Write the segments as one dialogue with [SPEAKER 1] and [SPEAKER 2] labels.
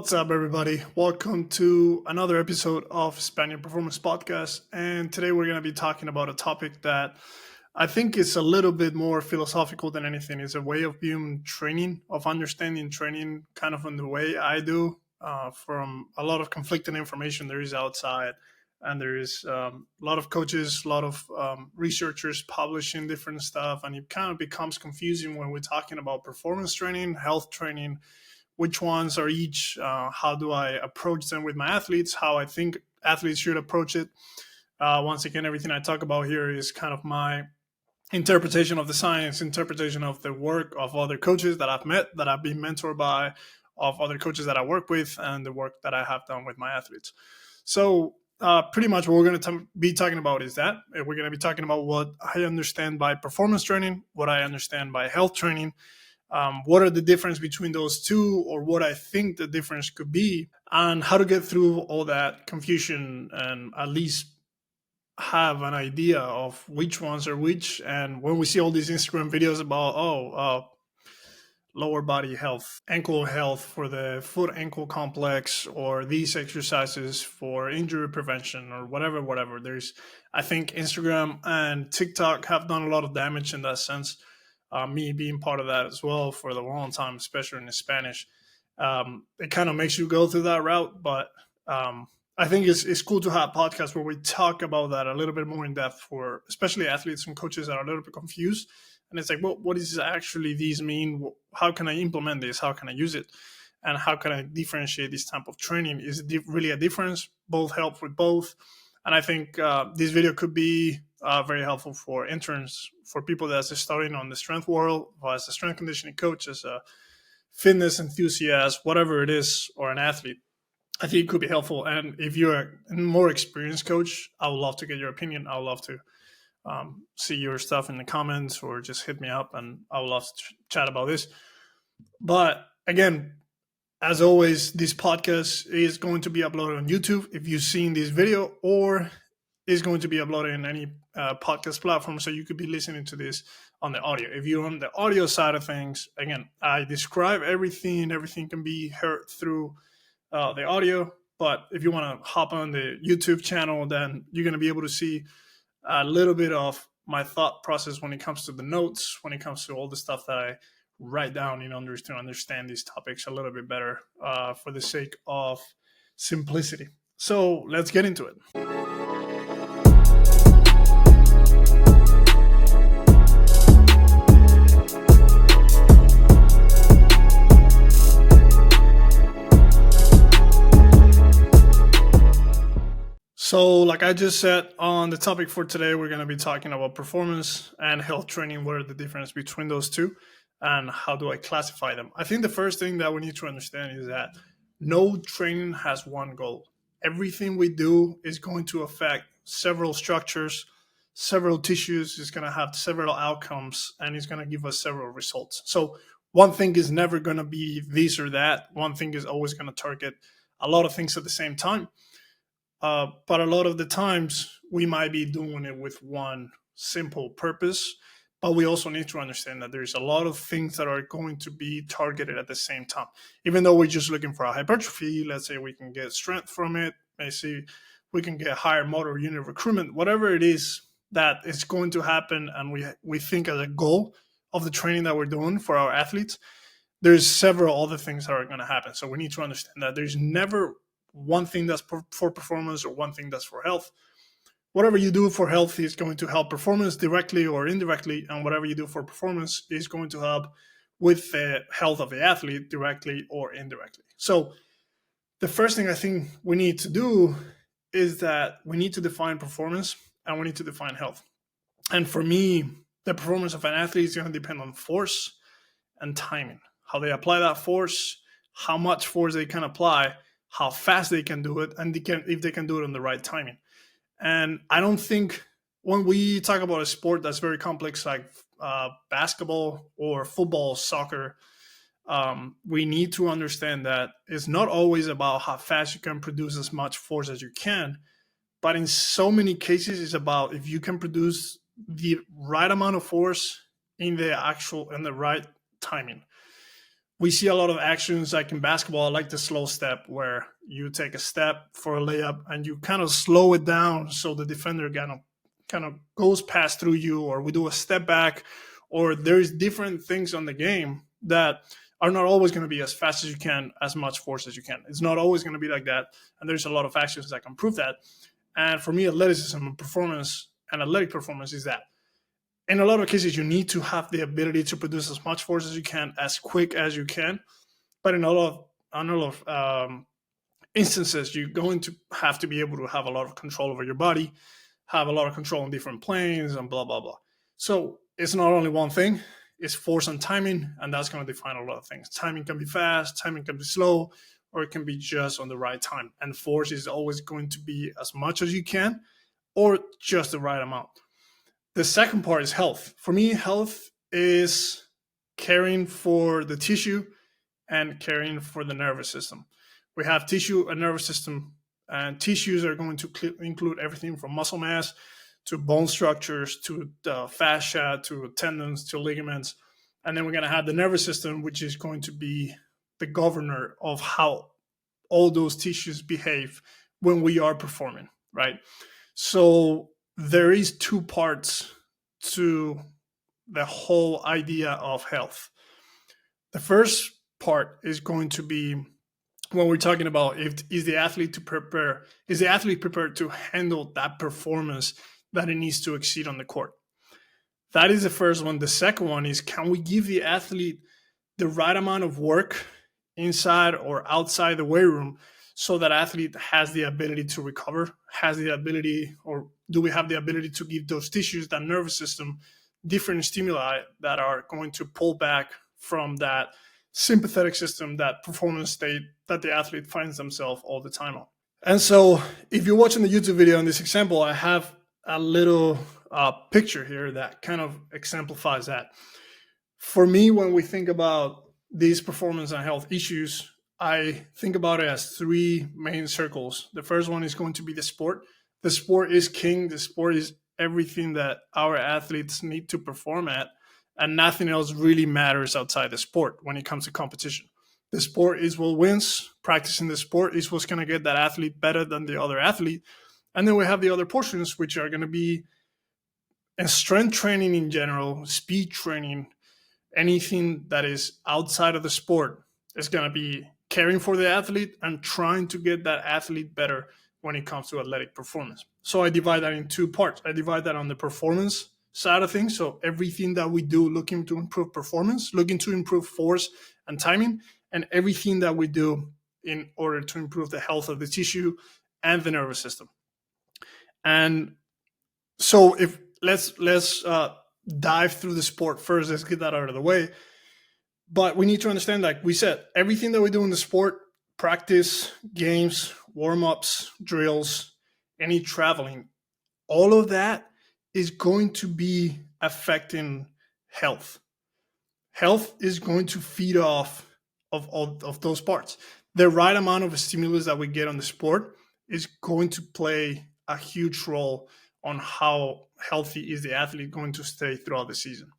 [SPEAKER 1] What's up, everybody? Welcome to another episode of Spaniard Performance Podcast. And today we're going to be talking about a topic that I think is a little bit more philosophical than anything. It's a way of viewing training, of understanding training kind of in the way I do, from a lot of conflicting information there is outside. And there is a lot of coaches, a lot of researchers publishing different stuff. And it kind of becomes confusing when we're talking about performance training, health training, which ones are each, how do I approach them with my athletes, how I think athletes should approach it. Once again, everything I talk about here is kind of my interpretation of the science, interpretation of the work of other coaches that I've met, that I've been mentored by, of other coaches that I work with, and the work that I have done with my athletes. So pretty much what we're going to be talking about is that. We're going to be talking about what I understand by performance training, what I understand by health training, what are the difference between those two, or what I think the difference could be, and how to get through all that confusion and at least have an idea of which ones are which. And when we see all these Instagram videos about lower body health, ankle health for the foot ankle complex, or these exercises for injury prevention, or whatever, there's, I think Instagram and TikTok have done a lot of damage in that sense. Me being part of that as well for the long time, especially in Spanish. It kind of makes you go through that route, but I think it's cool to have podcasts where we talk about that a little bit more in depth, for especially athletes and coaches that are a little bit confused. And it's like, well, what does actually these mean? How can I implement this? How can I use it? And how can I differentiate this type of training? Is it really a difference? Both help with both. And I think this video could be very helpful for interns, for people that's starting on the strength world, or as a strength conditioning coach, as a fitness enthusiast, whatever it is, or an athlete. I think it could be helpful. And if you're a more experienced coach, I would love to get your opinion. I would love to see your stuff in the comments, or just hit me up, and I would love to chat about this. But again, as always, this podcast is going to be uploaded on YouTube if you've seen this video, or is going to be uploaded in any podcast platform, so you could be listening to this on the audio. If you're on the audio side of things, again, I describe everything. Everything can be heard through the audio. But if you want to hop on the YouTube channel, then you're going to be able to see a little bit of my thought process when it comes to the notes, when it comes to all the stuff that I write down in order to understand these topics a little bit better, for the sake of simplicity. So let's get into it. So like I just said, on the topic for today, we're going to be talking about performance and health training. What are the difference between those two, and how do I classify them? I think the first thing that we need to understand is that no training has one goal. Everything we do is going to affect several structures, several tissues. It's going to have several outcomes, and it's going to give us several results. So one thing is never going to be this or that. One thing is always going to target a lot of things at the same time. But a lot of the times we might be doing it with one simple purpose, but we also need to understand that there's a lot of things that are going to be targeted at the same time. Even though we're just looking for a hypertrophy, let's say we can get strength from it, maybe we can get higher motor unit recruitment, whatever it is that is going to happen, and we think as a goal of the training that we're doing for our athletes, there's several other things that are going to happen. So we need to understand that there's never one thing that's for performance, or one thing that's for health. Whatever you do for health is going to help performance directly or indirectly, and whatever you do for performance is going to help with the health of the athlete directly or indirectly. So the first thing I think we need to do is that we need to define performance, and we need to define health. And for me, the performance of an athlete is going to depend on force and timing, how they apply that force, how much force they can apply, how fast they can do it, and if they can do it on the right timing. And I don't think when we talk about a sport that's very complex, like basketball or football, soccer, we need to understand that it's not always about how fast you can produce as much force as you can, but in so many cases, it's about if you can produce the right amount of force in the right timing. we see a lot of actions like in basketball, like the slow step, where you take a step for a layup and you kind of slow it down so the defender kind of goes past through you, or we do a step back, or there's different things on the game that are not always going to be as fast as you can, as much force as you can. It's not always going to be like that, and there's a lot of actions that can prove that. And for me, athleticism and performance and athletic performance is that in a lot of cases, you need to have the ability to produce as much force as you can, as quick as you can. But in a lot of instances, you're going to have to be able to have a lot of control over your body, have a lot of control on different planes, and blah blah blah. So it's not only one thing; it's force and timing, and that's going to define a lot of things. Timing can be fast, timing can be slow, or it can be just on the right time. And force is always going to be as much as you can, or just the right amount. The second part is health. For me, health is caring for the tissue and caring for the nervous system. We have tissue and nervous system, and tissues are going to include everything from muscle mass to bone structures to fascia to tendons to ligaments. And then we're going to have the nervous system, which is going to be the governor of how all those tissues behave when we are performing, right? So there is two parts to the whole idea of health. The first part is going to be when we're talking about is the athlete prepared to handle that performance that it needs to exceed on the court. That is the first one. The second one is, can we give the athlete the right amount of work inside or outside the weight room so that athlete has the ability to recover, has the ability, or do we have the ability to give those tissues, that nervous system, different stimuli that are going to pull back from that sympathetic system, that performance state that the athlete finds themselves all the time on. And so if you're watching the YouTube video in this example, I have a little picture here that kind of exemplifies that. For me, when we think about these performance and health issues, I think about it as three main circles. The first one is going to be the sport. The sport is king. The sport is everything that our athletes need to perform at, and nothing else really matters outside the sport when it comes to competition. The sport is what wins. Practicing the sport is what's going to get that athlete better than the other athlete. And then we have the other portions, which are going to be strength training in general, speed training, anything that is outside of the sport is going to be caring for the athlete and trying to get that athlete better when it comes to athletic performance. So I divide that in two parts. I divide that on the performance side of things. So everything that we do looking to improve performance, looking to improve force and timing, and everything that we do in order to improve the health of the tissue and the nervous system. And so if let's dive through the sport first. Let's get that out of the way. But we need to understand, like we said, everything that we do in the sport, practice, games, warm-ups, drills, any traveling, all of that is going to be affecting health. Health is going to feed off of those parts. The right amount of stimulus that we get on the sport is going to play a huge role on how healthy is the athlete going to stay throughout the season.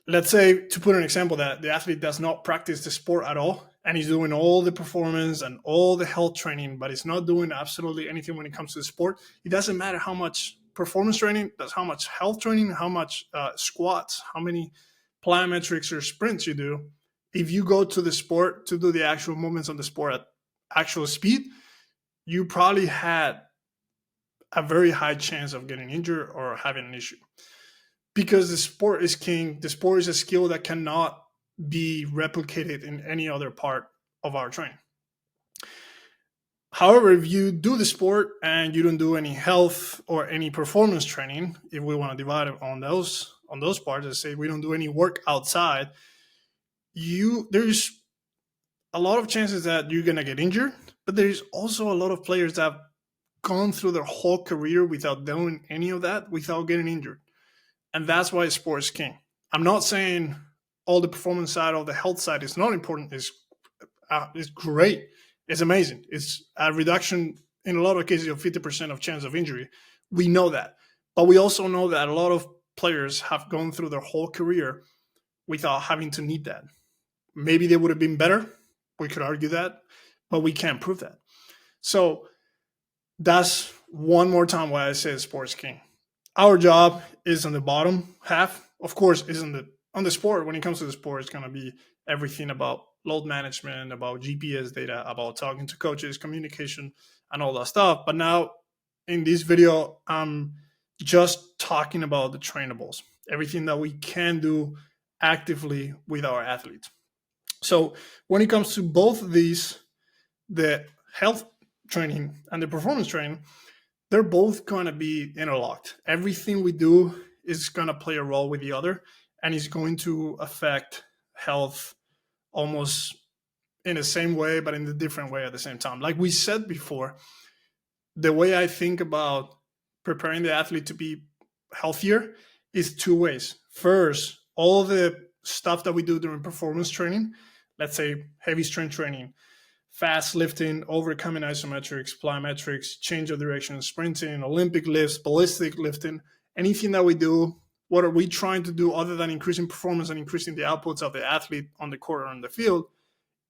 [SPEAKER 1] Let's say, to put an example, that the athlete does not practice the sport at all, and he's doing all the performance and all the health training, but he's not doing absolutely anything when it comes to the sport. It doesn't matter how much performance training, that's how much health training, how much squats, how many plyometrics or sprints you do. If you go to the sport to do the actual movements on the sport at actual speed, you probably had a very high chance of getting injured or having an issue. Because the sport is king, the sport is a skill that cannot be replicated in any other part of our training. However, if you do the sport and you don't do any health or any performance training, if we want to divide it on those parts, let's say we don't do any work outside, there's a lot of chances that you're going to get injured, but there's also a lot of players that have gone through their whole career without doing any of that, without getting injured. And that's why sport is king. I'm not saying all the performance side or the health side is not important. It's great. It's amazing. It's a reduction in a lot of cases of 50% of chance of injury. We know that. But we also know that a lot of players have gone through their whole career without having to need that. Maybe they would have been better. We could argue that, but we can't prove that. So that's one more time why I say sports king. Our job is on the bottom half. Of course, is on the sport. When it comes to the sport, it's gonna be everything about load management, about GPS data, about talking to coaches, communication, and all that stuff. But now in this video, I'm just talking about the trainables, everything that we can do actively with our athletes. So when it comes to both of these, the health training and the performance training, they're both going to be interlocked. Everything we do is going to play a role with the other, and is going to affect health almost in the same way, but in a different way at the same time. Like we said before, the way I think about preparing the athlete to be healthier is two ways. First, all the stuff that we do during performance training, let's say heavy strength training, fast lifting, overcoming isometrics, plyometrics, change of direction, sprinting, Olympic lifts, ballistic lifting, anything that we do, what are we trying to do other than increasing performance and increasing the outputs of the athlete on the court or on the field,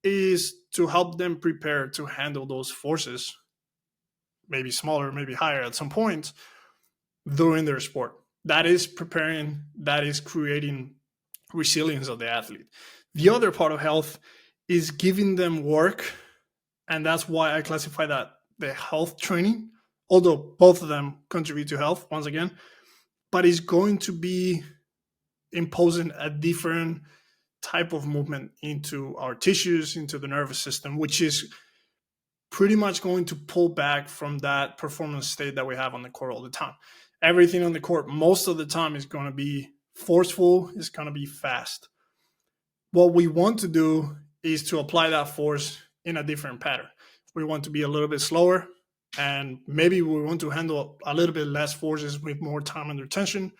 [SPEAKER 1] is to help them prepare to handle those forces, maybe smaller, maybe higher at some point during their sport. That is preparing, that is creating resilience of the athlete. The other part of health is giving them work, and that's why I classify that the health training, although both of them contribute to health once again, but it's going to be imposing a different type of movement into our tissues, into the nervous system, which is pretty much going to pull back from that performance state that we have on the court all the time. Everything on the court most of the time is going to be forceful, is going to be fast. What we want to do is to apply that force in a different pattern. We want to be a little bit slower, and maybe we want to handle a little bit less forces with more time under tension.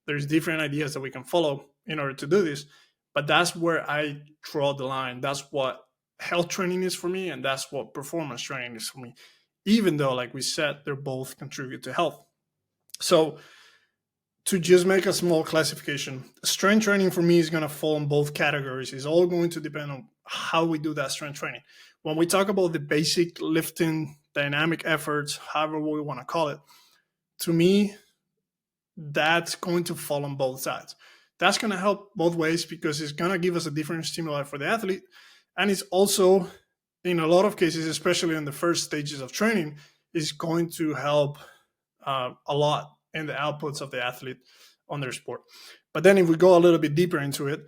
[SPEAKER 1] There's different ideas that we can follow in order to do this, but that's where I draw the line. That's what health training is for me, and that's what performance training is for me, even though, like we said, they're both contribute to health. So to just make a small classification, strength training for me is going to fall in both categories. It's all going to depend on how we do that strength training. When we talk about the basic lifting, dynamic efforts, however we want to call it, to me, that's going to fall on both sides. That's going to help both ways because it's going to give us a different stimuli for the athlete. And it's also, in a lot of cases, especially in the first stages of training, is going to help a lot in the outputs of the athlete on their sport. But then if we go a little bit deeper into it,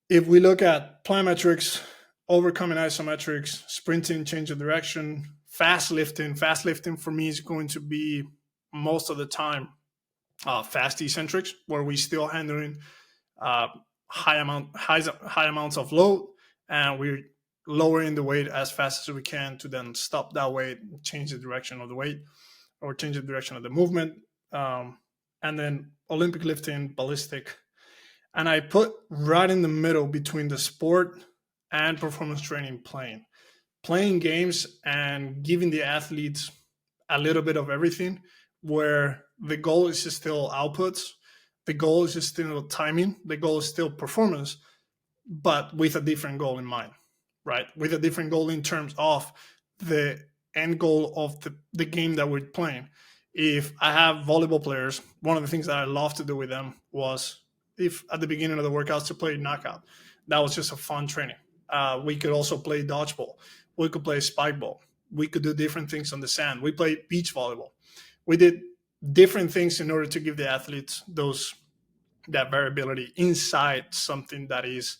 [SPEAKER 1] if we look at plyometrics, overcoming isometrics, sprinting, change of direction, fast lifting for me is going to be most of the time fast eccentrics, where we still handling high amounts of load, and we're lowering the weight as fast as we can to then stop that weight, change the direction of the weight, or change the direction of the movement. And then Olympic lifting, ballistic. And I put right in the middle between the sport and performance training playing games and giving the athletes a little bit of everything, where the goal is still outputs, the goal is still timing, the goal is still performance, but with a different goal in mind, right? With a different goal in terms of the end goal of the game that we're playing. If I have volleyball players, one of the things that I love to do with them was, if at the beginning of the workouts, to play knockout. That was just a fun training. We could also play dodgeball. We could play spike ball. We could do different things on the sand. We played beach volleyball. We did different things in order to give the athletes that variability inside something that is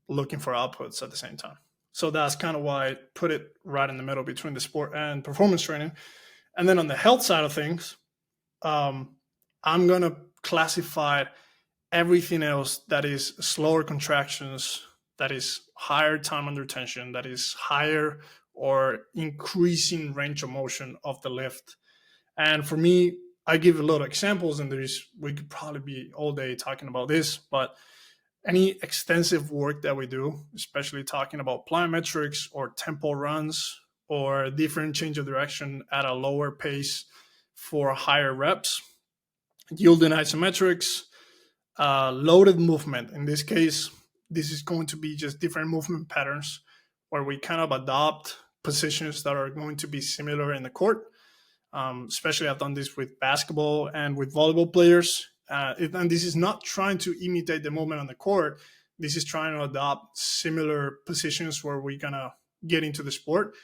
[SPEAKER 1] looking for outputs at the same time. So that's kind of why I put it right in the middle between the sport and performance training. And then on the health side of things, I'm going to classify everything else that is slower contractions, that is higher time under tension, that is higher or increasing range of motion of the lift. And for me, I give a lot of examples, and we could probably be all day talking about this, but any extensive work that we do, especially talking about plyometrics or tempo runs or different change of direction at a lower pace for higher reps, yielding isometrics, loaded movement. In this case, this is going to be just different movement patterns where we kind of adopt positions that are going to be similar in the court. Especially I've done this with basketball and with volleyball players. And this is not trying to imitate the movement on the court. This is trying to adopt similar positions where we're going to get into the sport,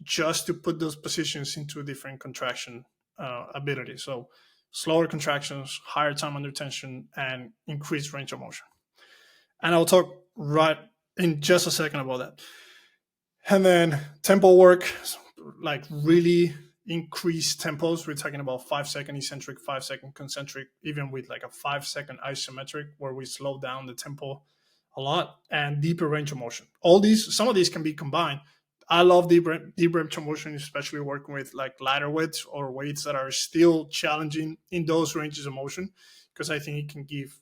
[SPEAKER 1] just to put those positions into a different contraction ability. So slower contractions, higher time under tension, and increased range of motion. And I'll talk right in just a second about that. And then tempo work, like really increased tempos. We're talking about 5-second eccentric, 5-second concentric, even with like a 5-second isometric where we slow down the tempo a lot, and deeper range of motion. Some of these can be combined. I love deep range of motion, especially working with like lighter weights or weights that are still challenging in those ranges of motion, because I think it can give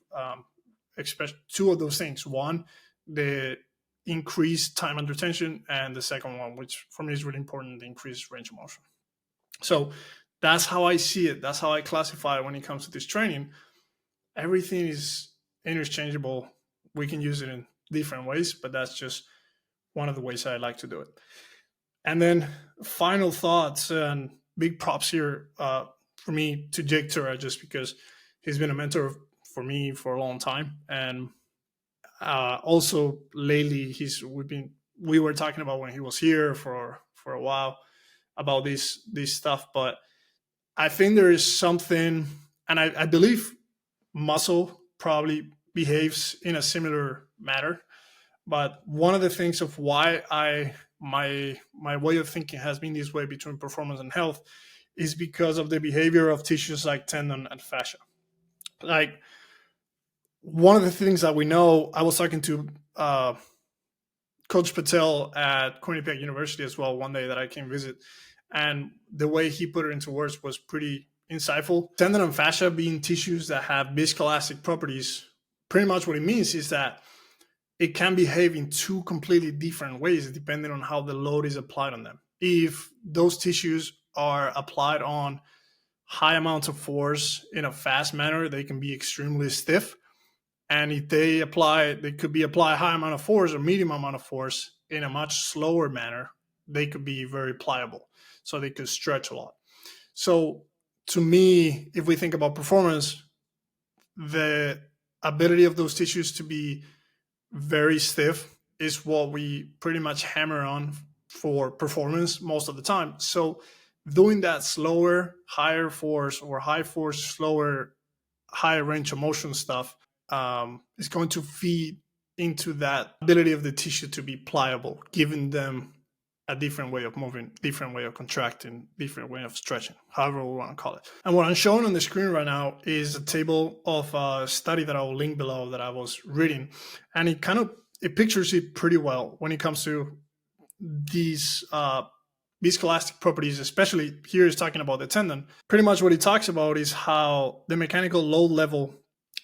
[SPEAKER 1] especially two of those things. One, the increased time under tension, and the second one, which for me is really important, the increased range of motion. So that's how I see it. That's how I classify it when it comes to this training. Everything is interchangeable. We can use it in different ways, but that's just one of the ways I like to do it. And then final thoughts, and big props here for me to Jake Tura, just because he's been a mentor for me for a long time. And also lately we were talking about when he was here for a while about this stuff. But I think there is something, and I believe muscle probably behaves in a similar manner. But one of the things of why my way of thinking has been this way between performance and health is because of the behavior of tissues like tendon and fascia. Like, one of the things that we know, I was talking to Coach Patel at Quinnipiac University as well one day that I came visit, and the way he put it into words was pretty insightful. Tendon and fascia being tissues that have viscoelastic properties, pretty much what it means is that it can behave in two completely different ways depending on how the load is applied on them. If those tissues are applied on high amounts of force in a fast manner, they can be extremely stiff. And if they could be applied high amount of force or medium amount of force in a much slower manner, they could be very pliable. So they could stretch a lot. So to me, if we think about performance, the ability of those tissues to be very stiff is what we pretty much hammer on for performance most of the time. So doing that slower, higher force, or high force, slower, higher range of motion stuff is going to feed into that ability of the tissue to be pliable, giving them a different way of moving, different way of contracting, different way of stretching, however we want to call it. And what I'm showing on the screen right now is a table of a study that I will link below that I was reading. And it pictures it pretty well when it comes to these viscoelastic properties, especially here is talking about the tendon. Pretty much what it talks about is how the mechanical load level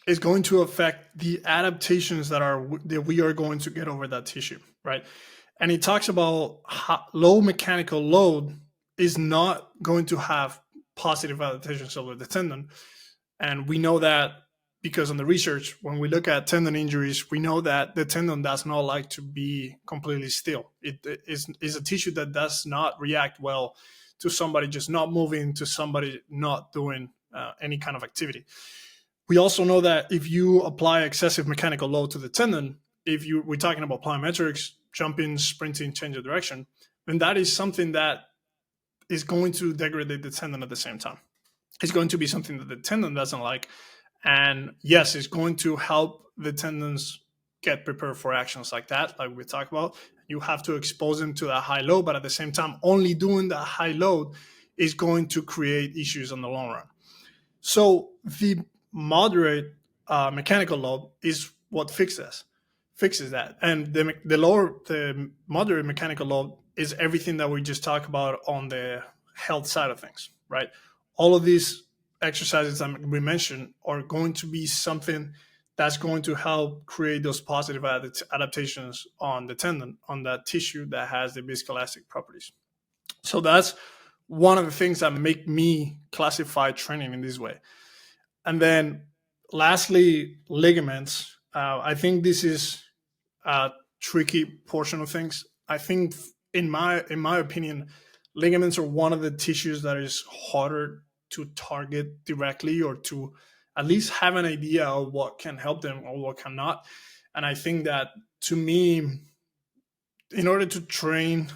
[SPEAKER 1] is going to affect the adaptations that we are going to get over that tissue, right? And he talks about how low mechanical load is not going to have positive adaptations over the tendon. And we know that because on the research, when we look at tendon injuries, we know that the tendon does not like to be completely still. It is a tissue that does not react well to somebody just not moving, to somebody not doing any kind of activity. We also know that if you apply excessive mechanical load to the tendon, we're talking about plyometrics, jumping, sprinting, change of direction, then that is something that is going to degrade the tendon at the same time. It's going to be something that the tendon doesn't like. And yes, it's going to help the tendons get prepared for actions like that, like we talked about. You have to expose them to that high load, but at the same time, only doing that high load is going to create issues on the long run. So the moderate mechanical load is what fixes that. And the moderate mechanical load is everything that we just talked about on the health side of things, right? All of these exercises that we mentioned are going to be something that's going to help create those positive adaptations on the tendon, on that tissue that has the viscoelastic properties. So that's one of the things that make me classify training in this way. And then lastly, ligaments. I think this is tricky portion of things. I think, in my opinion, ligaments are one of the tissues that is harder to target directly, or to at least have an idea of what can help them or what cannot. And I think that, to me, in order to train,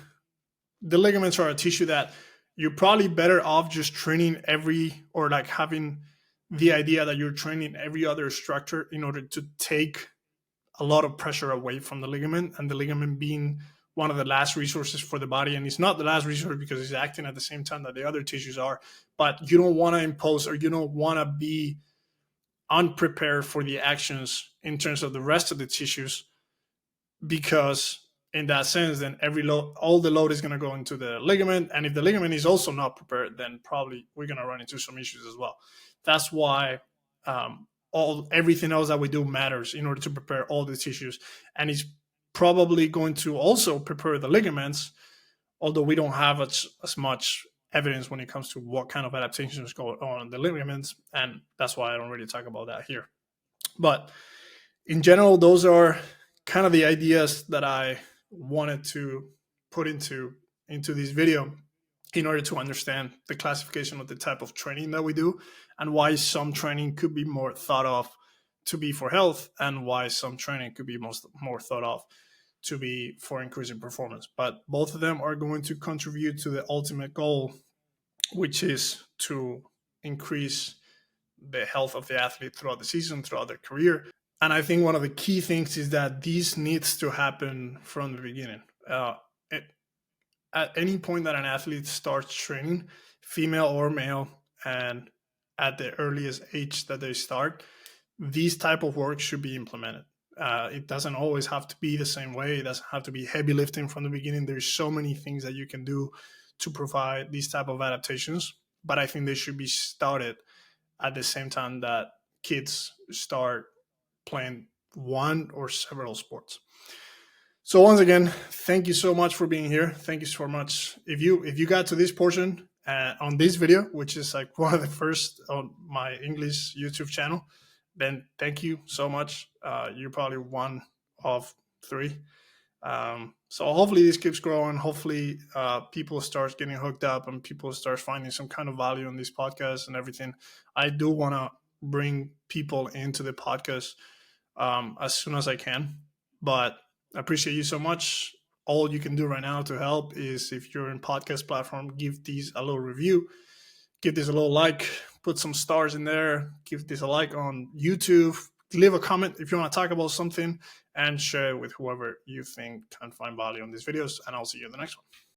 [SPEAKER 1] the ligaments are a tissue that you're probably better off just training every, or like having the idea that you're training every other structure in order to take a lot of pressure away from the ligament, and the ligament being one of the last resources for the body. And it's not the last resource because it's acting at the same time that the other tissues are, but you don't want to impose, or you don't want to be unprepared for the actions in terms of the rest of the tissues, because in that sense, then every load, all the load is going to go into the ligament, and if the ligament is also not prepared, then probably we're going to run into some issues as well. That's why all everything else that we do matters in order to prepare all the tissues, and it's probably going to also prepare the ligaments, although we don't have as much evidence when it comes to what kind of adaptations go on in the ligaments, and that's why I don't really talk about that here. But in general, those are kind of the ideas that I wanted to put into this video, in order to understand the classification of the type of training that we do, and why some training could be more thought of to be for health, and why some training could be more thought of to be for increasing performance. But both of them are going to contribute to the ultimate goal, which is to increase the health of the athlete throughout the season, throughout their career. And I think one of the key things is that this needs to happen from the beginning. It, at any point that an athlete starts training, female or male, and at the earliest age that they start, these type of work should be implemented. It doesn't always have to be the same way. It doesn't have to be heavy lifting from the beginning. There's so many things that you can do to provide these type of adaptations, but I think they should be started at the same time that kids start playing one or several sports. So once again, thank you so much for being here. Thank you so much. If you got to this portion on this video, which is like one of the first on my English YouTube channel, then thank you so much. You're probably one of three. So hopefully this keeps growing. Hopefully people start getting hooked up, and people start finding some kind of value in these podcasts and everything. I do want to bring people into the podcast as soon as I can, but I appreciate you so much. All you can do right now to help is, if you're in podcast platform, give these a little review, give this a little like, put some stars in there, give this a like on YouTube, leave a comment if you want to talk about something, and share it with whoever you think can find value on these videos. And I'll see you in the next one.